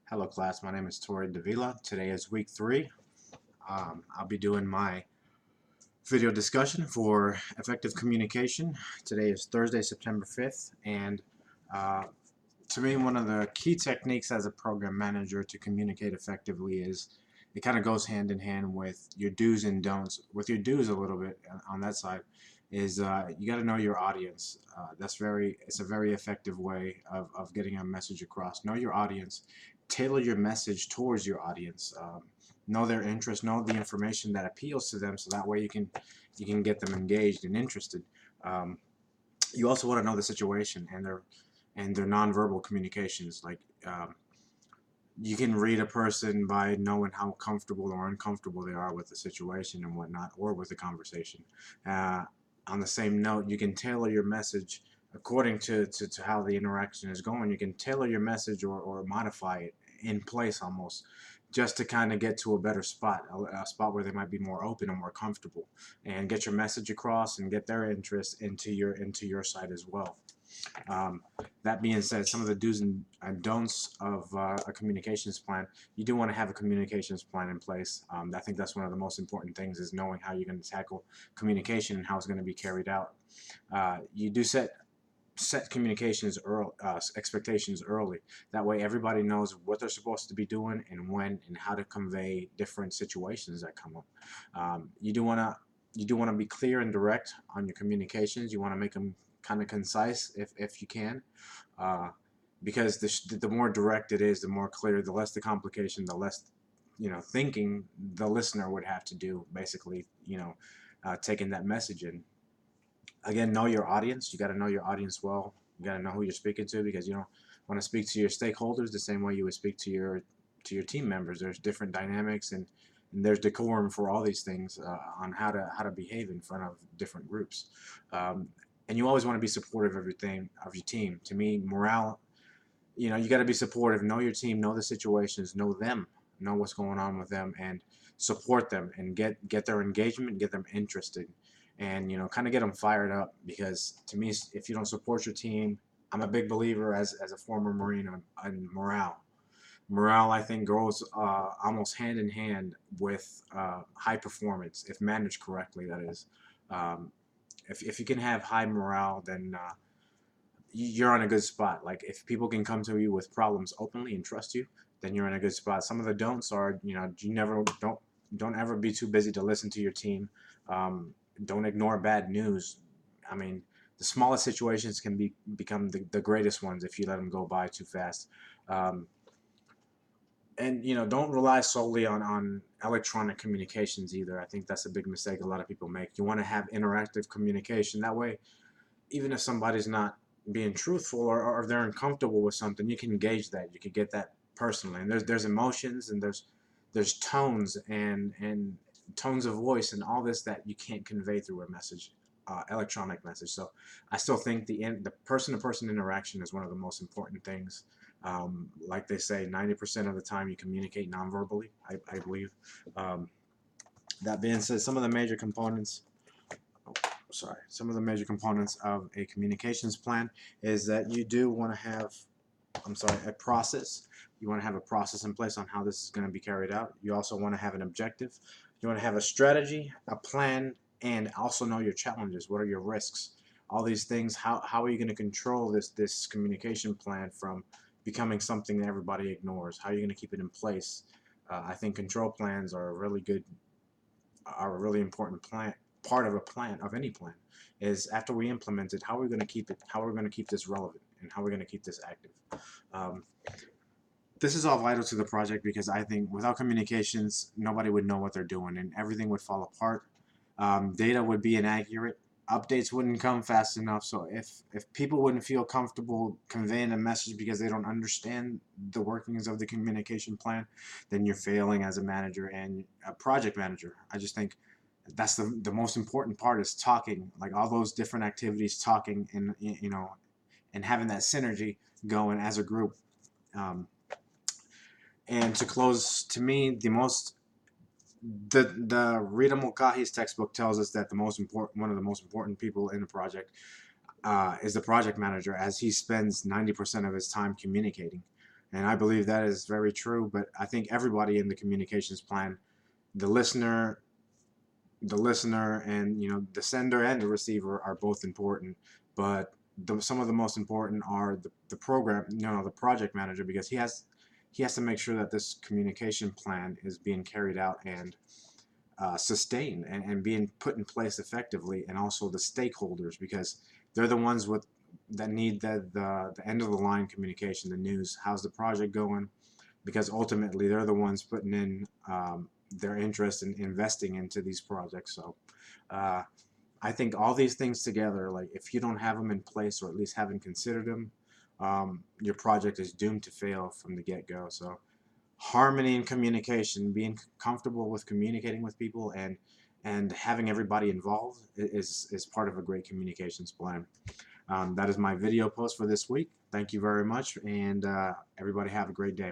Hello class, my name is Tori Davila. Today is week 3. I'll be doing my video discussion for effective communication. Today is Thursday, September 5th, and uh, to me one of the key techniques as a program manager to communicate effectively is it kind of goes hand in hand with your do's and don'ts. With your do's a little bit on that side is you got to know your audience. It's a very effective way of getting a message across. Know your audience, tailor your message towards your audience. Know their interests, know the information that appeals to them, so that way you can get them engaged and interested. Um, you also want to know the situation and their nonverbal communications. Like you can read a person by knowing how comfortable or uncomfortable they are with the situation and whatnot, or with the conversation. Uh, on the same note, you can tailor your message according to how the interaction is going. You can tailor your message or modify it in place almost, just to kind of get to a better spot, a spot where they might be more open and more comfortable, and get your message across and get their interest into your side as well. Um, that being said, some of the do's and don'ts of a communications plan, you do want to have a communications plan in place. I think that's one of the most important things, is knowing how you're going to tackle communication and how it's going to be carried out. You do set communications early, expectations early. That way everybody knows what they're supposed to be doing and when and how to convey different situations that come up. You do want to be clear and direct on your communications. You want to make them kind of concise if you can, uh, because the more direct it is, the more clear, the less the complication, the less thinking the listener would have to do, basically, taking that message in. Again, know your audience. You got to know your audience well. You got to know who you're speaking to, because you don't want to speak to your stakeholders the same way you would speak to your team members. There's different dynamics, and there's decorum for all these things, on how to behave in front of different groups. Um, and you always want to be supportive of your team. To me, morale. You got to be supportive. Know your team. Know the situations. Know them. Know what's going on with them, and support them, and get their engagement, get them interested, and kind of get them fired up. Because to me, if you don't support your team, I'm a big believer as a former Marine on morale. Morale, I think, goes almost hand in hand with high performance, if managed correctly. That is, um, if you can have high morale, then you're on a good spot. Like, if people can come to you with problems openly and trust you, then you're in a good spot. Some of the don'ts are, you never don't ever be too busy to listen to your team. Don't ignore bad news. I mean, the smallest situations can become the greatest ones if you let them go by too fast. Um, and don't rely solely on electronic communications either. I think that's a big mistake a lot of people make. You want to have interactive communication. That way, even if somebody's not being truthful, or they're uncomfortable with something, you can gauge that. You can get that personally. And there's emotions, and there's tones and tones of voice and all this that you can't convey through a message, electronic message. So I still think the person-to-person interaction is one of the most important things. Like they say, 90% of the time you communicate non-verbally, I believe. Um, that being said, some of the major components of a communications plan is that you do want to have, a process. You want to have a process in place on how this is going to be carried out. You also want to have an objective. You want to have a strategy, a plan, and also know your challenges. What are your risks? All these things. How are you going to control this communication plan from becoming something that everybody ignores? How are you going to keep it in place? I think control plans are a really important part of a plan, of any plan. Is after we implement it, how are we going to keep it? How are we going to keep this relevant, and how are we going to keep this active? Um, this is all vital to the project, because I think without communications, nobody would know what they're doing, and everything would fall apart. Data would be inaccurate. Updates wouldn't come fast enough. So if people wouldn't feel comfortable conveying a message because they don't understand the workings of the communication plan, then you're failing as a manager and a project manager. I just think that's the most important part, is talking, like all those different activities, talking, and and having that synergy going as a group. Um, and to close, to me, the Rita Mulcahy's textbook tells us that one of the most important people in the project is the project manager, as he spends 90% of his time communicating. And I believe that is very true. But I think everybody in the communications plan, the listener, and the sender and the receiver are both important. But some of the most important are the program, the project manager, because he has to make sure that this communication plan is being carried out and sustained, and being put in place effectively, and also the stakeholders, because they're the ones that need the end of the line communication, the news. How's the project going? Because ultimately they're the ones putting in their interest in investing into these projects. So uh, I think all these things together, like if you don't have them in place, or at least haven't considered them, your project is doomed to fail from the get-go. So harmony and communication, being comfortable with communicating with people, and having everybody involved is part of a great communications plan. That is my video post for this week. Thank you very much, and everybody have a great day.